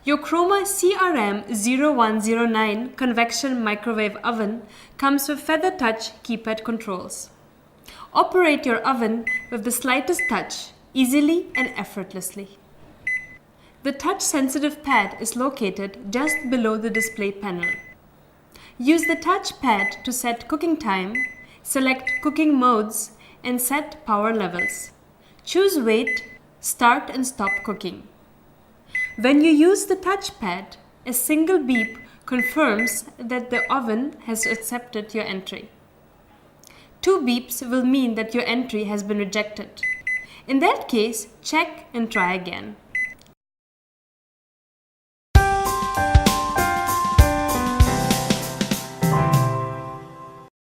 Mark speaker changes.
Speaker 1: Your Chroma CRM0109 convection microwave oven comes with feather touch keypad controls. Operate your oven with the slightest touch, easily and effortlessly. The touch-sensitive pad is located just below the display panel. Use the touch pad to set cooking time, select cooking modes, and set power levels. Choose wait, start and stop cooking. When you use the touchpad, a single beep confirms that the oven has accepted your entry. 2 beeps will mean that your entry has been rejected. In that case, check and try again.